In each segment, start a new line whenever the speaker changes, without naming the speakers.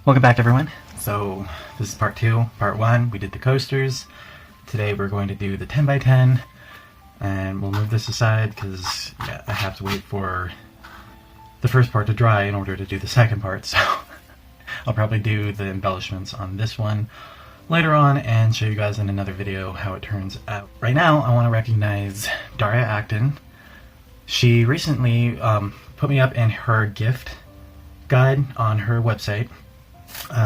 Welcome back, everyone. So this is part 2. Part 1, we did the coasters. Today we're going to do the 10 by 10, and we'll move this aside because I have to wait for the first part to dry in order to do the second part. So I'll probably do the embellishments on this one later on and show you guys in another video how it turns out. Right now, I want to recognize Daria Acton. She recently put me up in her gift guide on her website.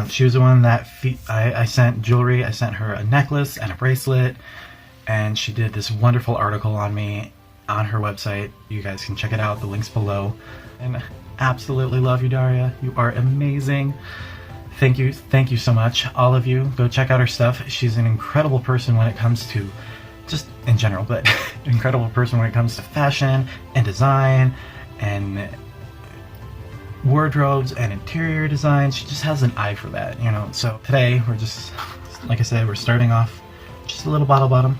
She was the one that I sent jewelry. I sent her a necklace and a bracelet, and she did this wonderful article on me on her website. You guys can check it out, the link's below. And absolutely love you, Daria. You are amazing. Thank you so much, all of you. Go check out her stuff. She's an incredible person when it comes to, just in general, but incredible person when it comes to fashion and design and wardrobes and interior design. She just has an eye for that, you know. So today we're just, like I said, we're starting off just a little bottle bottom,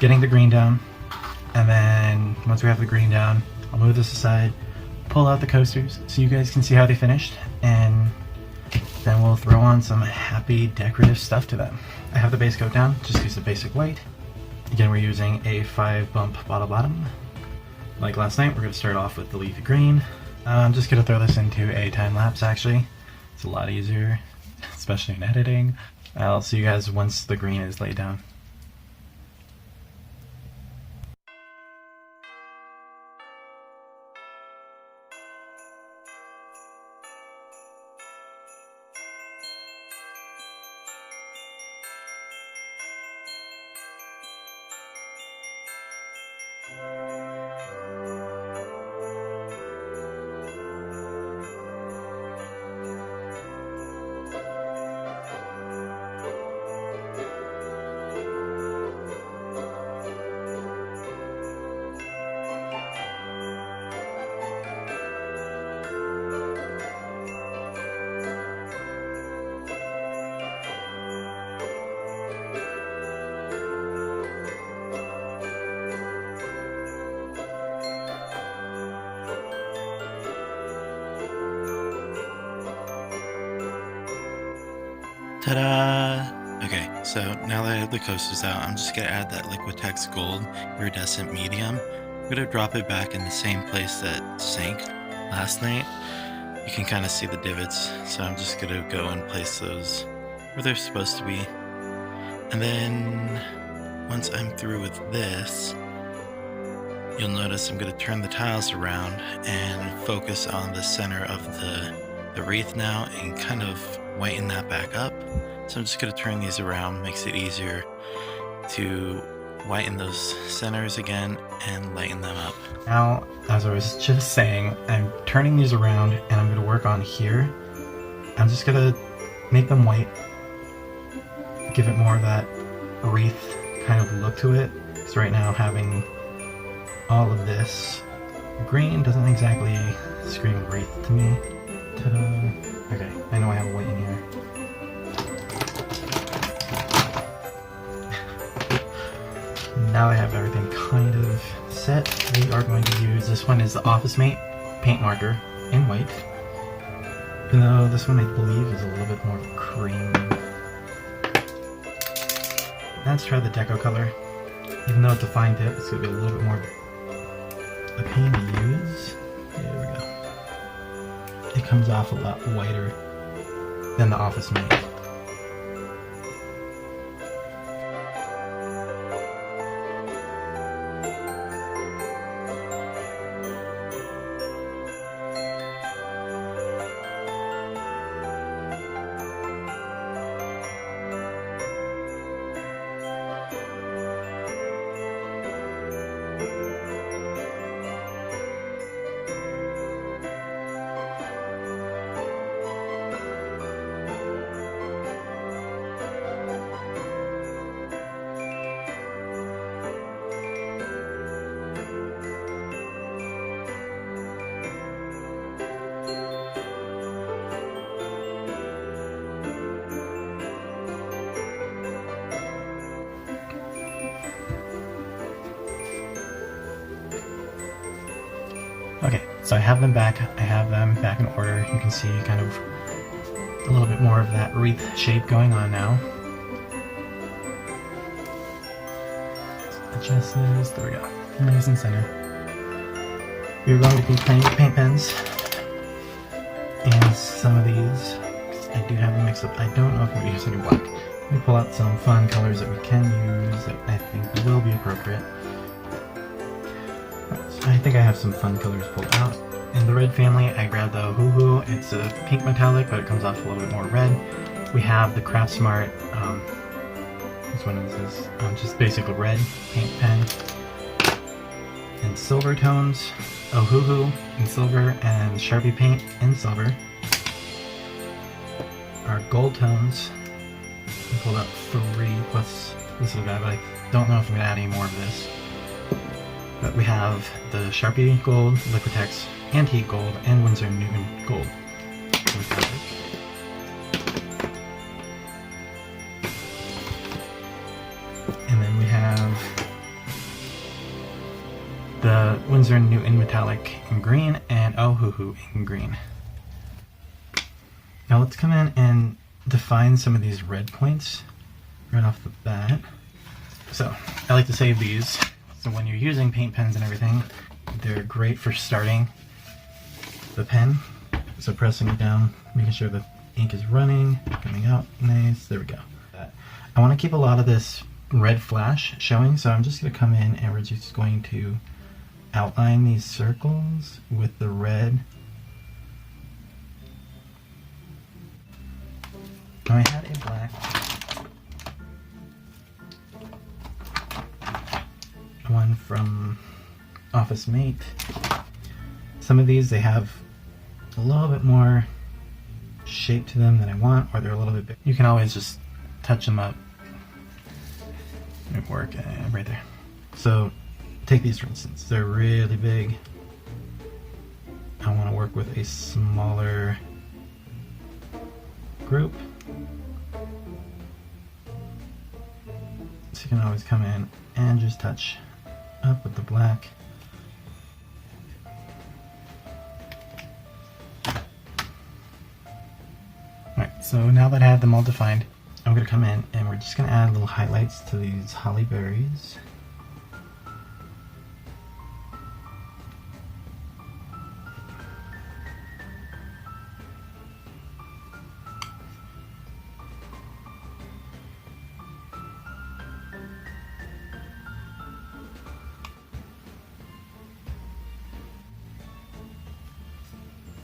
getting the green down, and then once we have the green down, I'll move this aside, pull out the coasters so you guys can see how they finished, and then we'll throw on some happy decorative stuff to them. I have the base coat down, just use the basic white. Again, we're using a 5 bump bottle bottom. Like last night, we're going to start off with the leafy green. I'm just going to throw this into a time lapse actually. It's a lot easier, especially in editing. I'll see you guys once the green is laid down. Ta-da! Okay, so now that I have the coasters out, I'm just going to add that LIQUITEX Gold Iridescent Medium. I'm going to drop it back in the same place that sank last night. You can kind of see the divots, so I'm just going to go and place those where they're supposed to be. And then, once I'm through with this, you'll notice I'm going to turn the tiles around and focus on the center of the wreath now and kind of whiten that back up. So I'm just going to turn these around, makes it easier to whiten those centers again and lighten them up. Now, as I was just saying, I'm turning these around and I'm going to work on here. I'm just going to make them white, give it more of that wreath kind of look to it. Because right now having all of this green doesn't exactly scream wreath to me. Ta-da! Okay, I know I have a white in here. Now I have everything kind of set. We are going to use, this one is the Office Mate paint marker in white. Even though this one I believe is a little bit more cream. Let's try the Deco color. Even though it's a fine tip, it's going to be a little bit more a pain to use. There we go. It comes off a lot whiter than the Office Mate. Okay, so I have them back. I have them back in order. You can see kind of a little bit more of that wreath shape going on now. Adjust this, there we go, nice and center. We're going to be playing with paint pens, and some of these, I do have a mix up. I don't know if I'm going to use any black. Let me pull out some fun colors that we can use that I think will be appropriate. So I think I have some fun colors pulled out. In the red family, I grabbed the Hoo-Hoo. It's a pink metallic, but it comes off a little bit more red. We have the CRAFTSMART, which one is this? Just basic red paint pen. And silver tones, Hoo-Hoo in silver, and Sharpie paint in silver. Our gold tones, I pulled out 3 plus this little guy, but I don't know if I'm going to add any more of this. But we have the Sharpie Gold, LIQUITEX, Antique Gold, and Winsor & Newton Gold. And then we have the Winsor & Newton Metallic in green, and Hoo-Hoo in green. Now let's come in and define some of these red points right off the bat. So I like to save these. So when you're using paint pens and everything, they're great for starting the pen. So pressing it down, making sure the ink is running, coming out nice, there we go. I want to keep a lot of this red flash showing, so I'm just going to come in and we're just going to outline these circles with the red. Now I had a black one from Office Mate. Some of these, they have a little bit more shape to them than I want, or they're a little bit big. You can always just touch them up. It work right there. So take these for instance, they're really big. I want to work with a smaller group. So you can always come in and just touch up with the black. Alright, so now that I have them all defined, I'm going to come in and we're just going to add little highlights to these holly berries.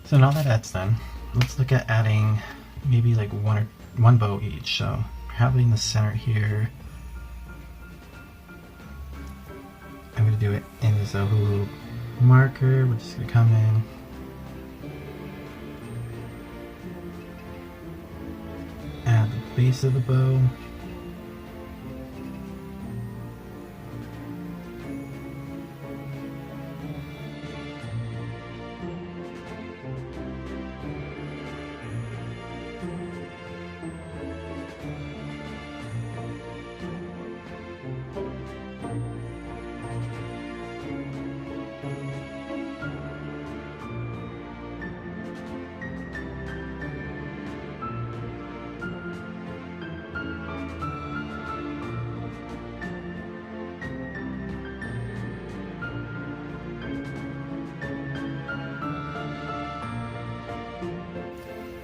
So now that that's done, let's look at adding maybe like one bow each. So probably in the center here. I'm going to do it in this Hoo-Hoo marker. We're just going to come in. Add the base of the bow.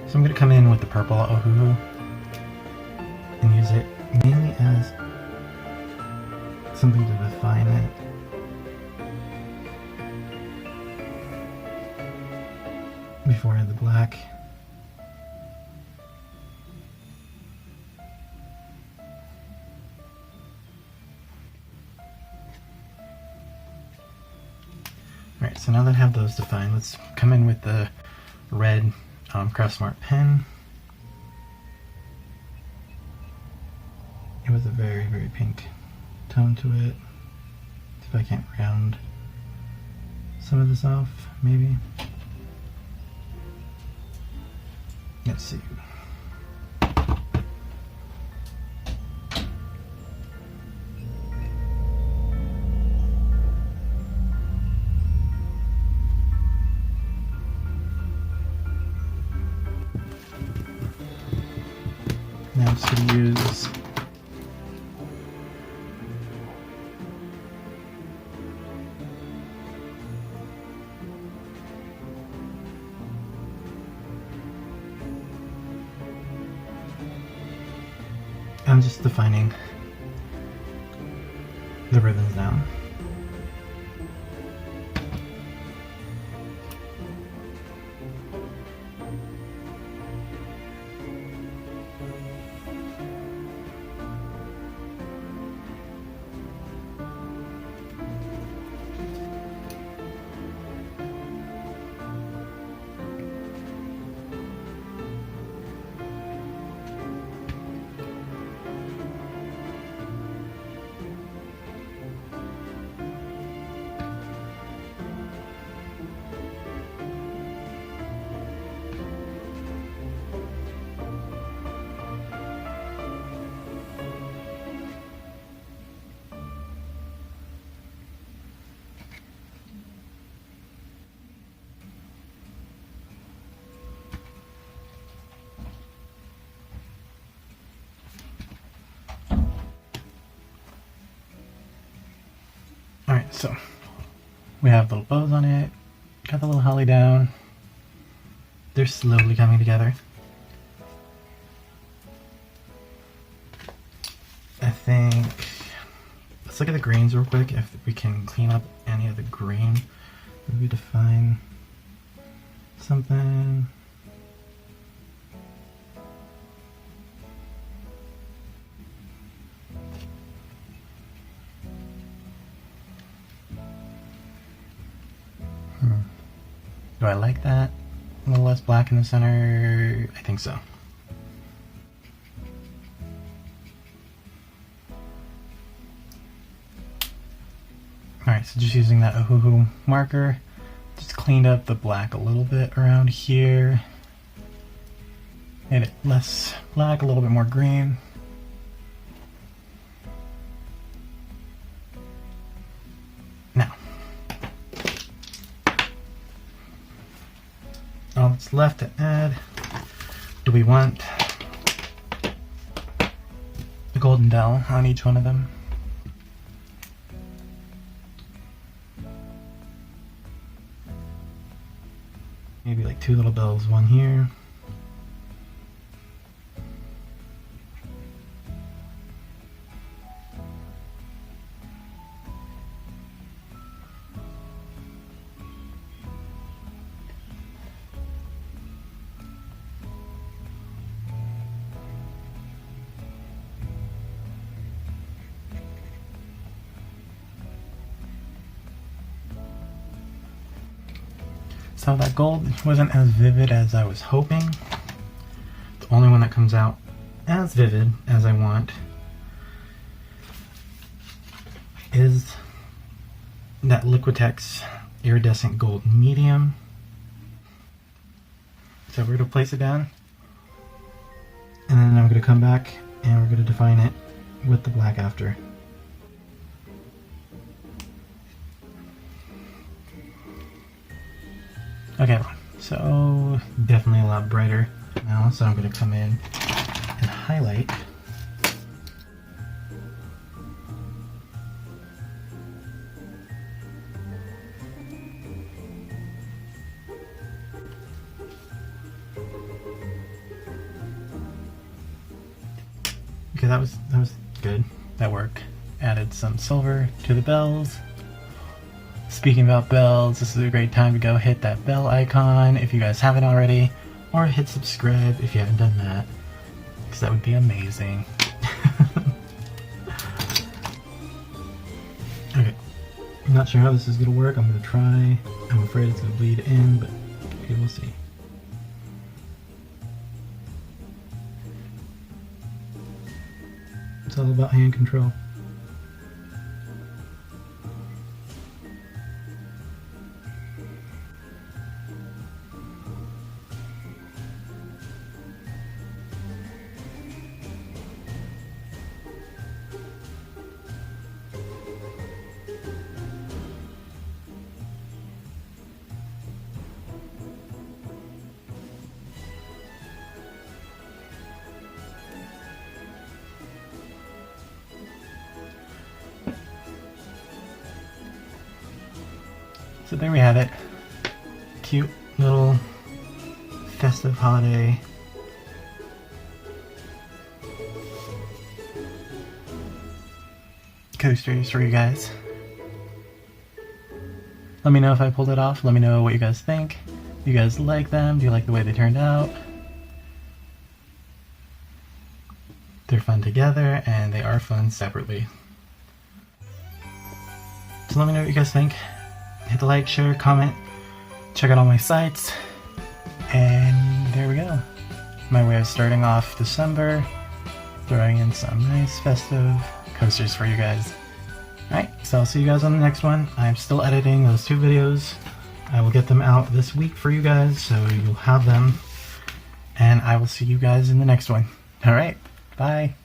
So I'm going to come in with the purple Hoo-Hoo and use it mainly as something to define it. Before I add the black. Alright, so now that I have those defined, let's come in with the red CRAFTSMART pen. It was a very, very pink tone to it. See if I can't round some of this off, maybe. Let's see. I'm just going to use I'm just defining the ribbons down. Alright, so we have little bows on it, got the little holly down, they're slowly coming together. I think, let's look at the greens real quick, if we can clean up any of the green, maybe define something. Do I like that? A little less black in the center? I think so. Alright, so just using that Ohuhu marker, just cleaned up the black a little bit around here. Made it less black, a little bit more green. Now, all that's left to add, do we want a golden dowel on each one of them? Maybe like 2 little bells, one here. So that gold wasn't as vivid as I was hoping. The only one that comes out as vivid as I want is that LIQUITEX iridescent gold medium. So we're going to place it down, and then I'm going to come back and we're going to define it with the black after. Okay, so definitely a lot brighter now, so I'm going to come in and highlight. Okay, that was good. That worked. Added some silver to the bells. Speaking about bells, this is a great time to go hit that bell icon if you guys haven't already, or hit subscribe if you haven't done that, because that would be amazing. Okay, I'm not sure how this is going to work. I'm going to try. I'm afraid it's going to bleed in, but okay, we'll see. It's all about hand control.
So there we have it. Cute little festive holiday coasters for you guys. Let me know if I pulled it off. Let me know what you guys think. Do you guys like them? Do you like the way they turned out? They're fun together and they are fun separately. So let me know what you guys think. Hit the like, share, comment, check out all my sites, and there we go. My way of starting off December, throwing in some nice festive coasters for you guys. Alright, so I'll see you guys on the next one. I'm still editing those 2 videos. I will get them out this week for you guys, so you'll have them. And I will see you guys in the next one. Alright, bye!